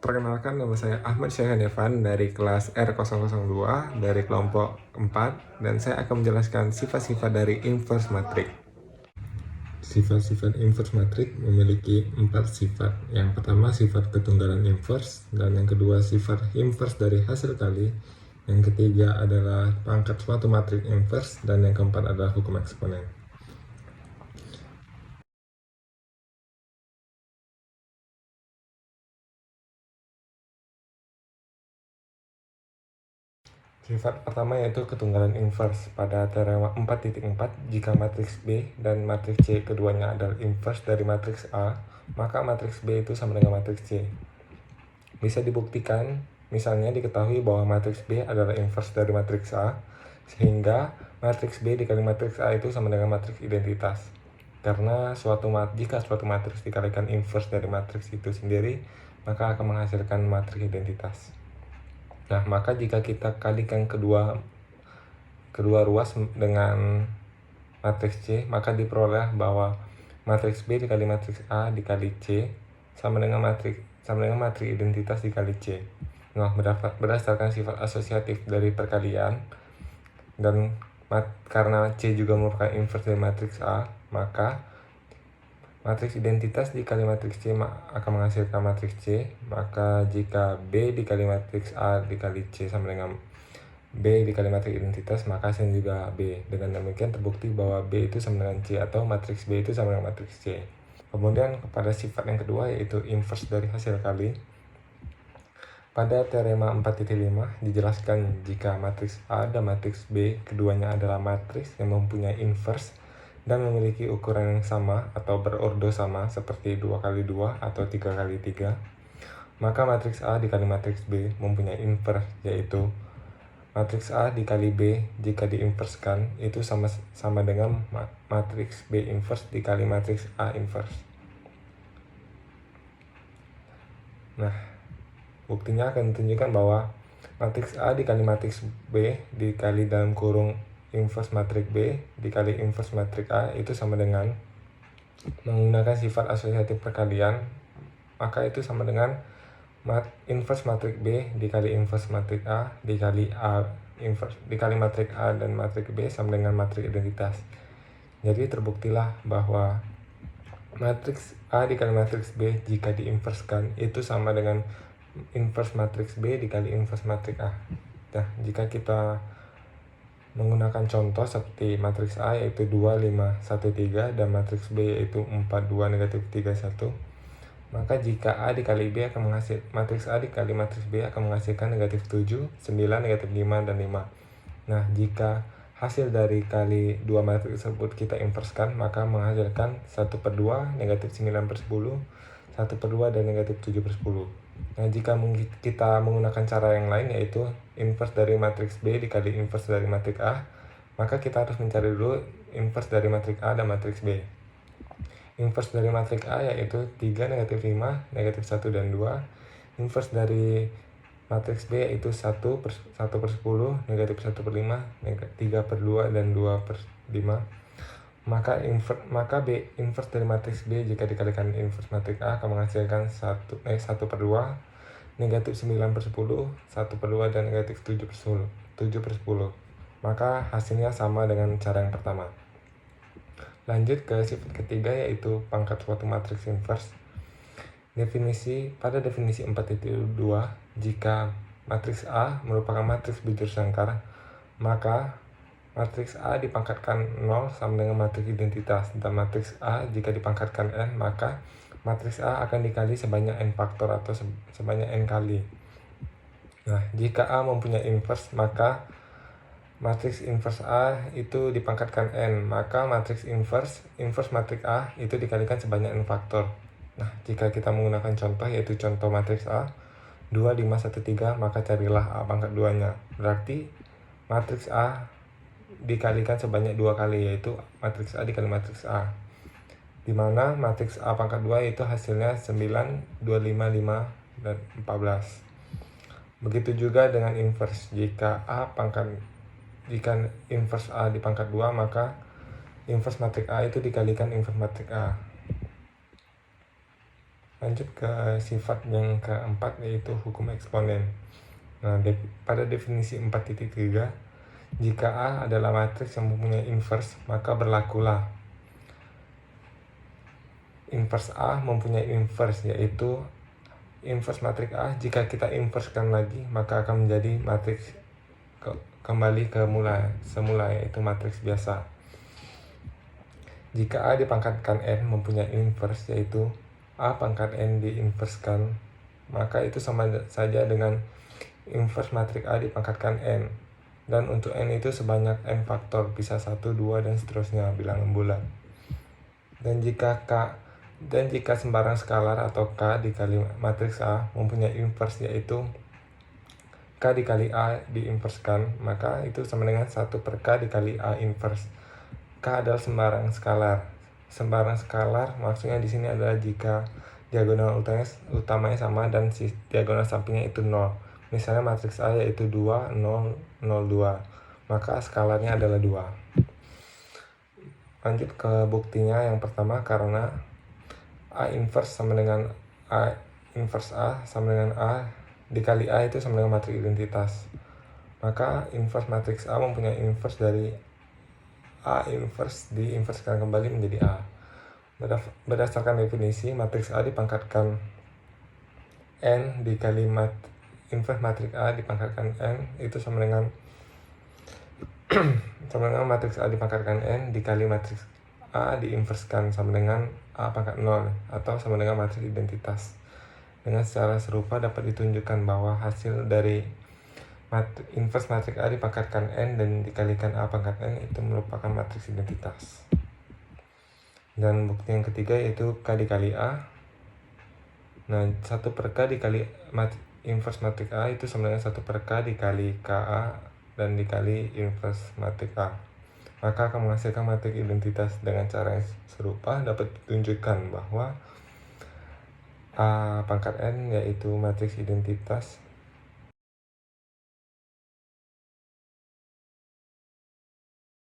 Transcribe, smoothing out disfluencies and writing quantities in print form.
Perkenalkan, nama saya Ahmad Syahyan Evan dari kelas R002 dari kelompok 4, dan saya akan menjelaskan sifat-sifat dari inverse matrix. Sifat-sifat inverse matrix memiliki 4 sifat. Yang pertama sifat ketunggalan inverse, dan yang kedua sifat inverse dari hasil kali. Yang ketiga adalah pangkat suatu matriks inverse, dan yang keempat adalah hukum eksponen. Sifat pertama yaitu ketunggalan inverse. Pada teorema 4.4, jika matriks B dan matriks C keduanya adalah inverse dari matriks A, maka matriks B itu sama dengan matriks C. Bisa dibuktikan, misalnya diketahui bahwa matriks B adalah inverse dari matriks A, sehingga matriks B dikali matriks A itu sama dengan matriks identitas. Karena jika suatu matriks dikalikan inverse dari matriks itu sendiri, maka akan menghasilkan matriks identitas. Nah, maka jika kita kalikan kedua ruas dengan matriks C, maka diperoleh bahwa matriks B dikali matriks A dikali C sama dengan matriks identitas dikali C. Nah, berdasarkan sifat asosiatif dari perkalian dan karena C juga merupakan inverse dari matriks A, maka matriks identitas dikali matriks C akan menghasilkan matriks C. Maka jika B dikali matriks A dikali C sama dengan B dikali matriks identitas, maka hasilnya juga B. Dengan demikian terbukti bahwa B itu sama dengan C, atau matriks B itu sama dengan matriks C. Kemudian pada sifat yang kedua yaitu inverse dari hasil kali. Pada teorema 4.5 dijelaskan jika matriks A dan matriks B keduanya adalah matriks yang mempunyai inverse dan memiliki ukuran yang sama atau berordo sama seperti 2x2 atau 3x3, maka matriks A dikali matriks B mempunyai inverse, yaitu matriks A dikali B jika diinverskan itu sama dengan matriks B inverse dikali matriks A inverse. Nah, buktinya akan ditunjukkan bahwa matriks A dikali matriks B dikali dalam kurung inverse matriks B dikali inverse matriks A itu sama dengan, menggunakan sifat asosiatif perkalian, maka itu sama dengan inverse matriks B dikali inverse matriks A dikali A inverse dikali matriks A dan matriks B sama dengan matriks identitas. Jadi terbuktilah bahwa matriks A dikali matriks B jika diinverskan itu sama dengan inverse matriks B dikali inverse matriks A. Nah, jika kita menggunakan contoh seperti matriks A yaitu 2, 5, 1, 3 dan matriks B yaitu 4, 2, negatif 3, 1, maka jika A dikali B akan matriks A dikali matriks B akan menghasilkan negatif 7, 9, negatif 5, dan 5. Nah, jika hasil dari kali dua matriks tersebut kita inverskan, maka menghasilkan 1/2, negatif 9/10, 1/2, dan negatif 7/10. Nah, jika kita menggunakan cara yang lain yaitu inverse dari matriks B dikali inverse dari matriks A, maka kita harus mencari dulu inverse dari matriks A dan matriks B. Inverse dari matriks A yaitu 3, negatif 5, negatif 1, dan 2. Inverse dari matriks B yaitu 1/10, negatif 1/5, 3/2, dan 2/5. Maka B inverse dari matriks B jika dikalikan inverse matriks A akan menghasilkan 1/2, negatif 9/10, 1/2, dan negatif 7/10. Maka hasilnya sama dengan cara yang pertama. Lanjut ke sifat ketiga yaitu pangkat suatu matriks inverse. Pada definisi 4.2, jika matriks A merupakan matriks bujur sangkar, maka matriks A dipangkatkan 0 sama dengan matriks identitas, dan matriks A jika dipangkatkan n, maka matriks A akan dikali sebanyak n faktor atau sebanyak n kali. Nah, jika A mempunyai inverse, maka matriks inverse A itu dipangkatkan n, maka matriks inverse matriks A itu dikalikan sebanyak n faktor. Nah, jika kita menggunakan contoh yaitu contoh matriks A 2, 5, 1, 3, maka carilah A pangkat 2-nya. Berarti matriks A dikalikan sebanyak 2 kali, yaitu matriks A dikali matriks A, dimana matriks A pangkat 2 itu hasilnya 9, 2, 5, 5, dan 14. Begitu juga dengan inverse. Jika inverse A di pangkat 2, maka inverse matriks A itu dikalikan inverse matriks A. Lanjut ke sifat yang keempat, yaitu hukum eksponen. Nah, pada definisi 4.3, jika A adalah matriks yang mempunyai inverse, maka berlakulah inverse A mempunyai inverse, yaitu inverse matriks A. Jika kita inversekan lagi, maka akan menjadi matriks kembali ke semula, yaitu matriks biasa. Jika A dipangkatkan N mempunyai inverse, yaitu A pangkat N diinverskan, maka itu sama saja dengan inverse matriks A dipangkatkan N. Dan untuk N itu sebanyak N faktor, bisa 1, 2, dan seterusnya, bilangan bulat. Dan jika sembarang skalar atau K dikali matriks A mempunyai inverse, yaitu K dikali A diinverskan, maka itu sama dengan 1 per K dikali A inverse. K adalah sembarang skalar. Sembarang skalar maksudnya di sini adalah jika diagonal utamanya sama dan diagonal sampingnya itu 0. Misalnya matriks A yaitu 2, 0, 0, 2, maka skalarnya adalah 2. Lanjut ke buktinya. Yang pertama, karena A inverse sama dengan A inverse A sama dengan A dikali A itu sama dengan matriks identitas, maka inverse matriks A mempunyai inverse dari A inverse diinverskan kembali menjadi A. Berdasarkan definisi, matriks A dipangkatkan N dikali inverse matriks A dipangkatkan N itu sama dengan matriks A dipangkatkan N dikali matriks A diinverskan sama dengan A pangkat 0 atau sama dengan matriks identitas. Dengan secara serupa dapat ditunjukkan bahwa hasil dari inverse matriks A dipangkatkan N dan dikalikan A pangkat N itu merupakan matriks identitas. Dan bukti yang ketiga yaitu K dikali A. Nah, 1 per K dikali inverse matriks A itu sama dengan 1 per K dikali KA dan dikali inverse matriks A. Maka akan menghasilkan matriks identitas. Dengan cara yang serupa dapat ditunjukkan bahwa A pangkat N yaitu matriks identitas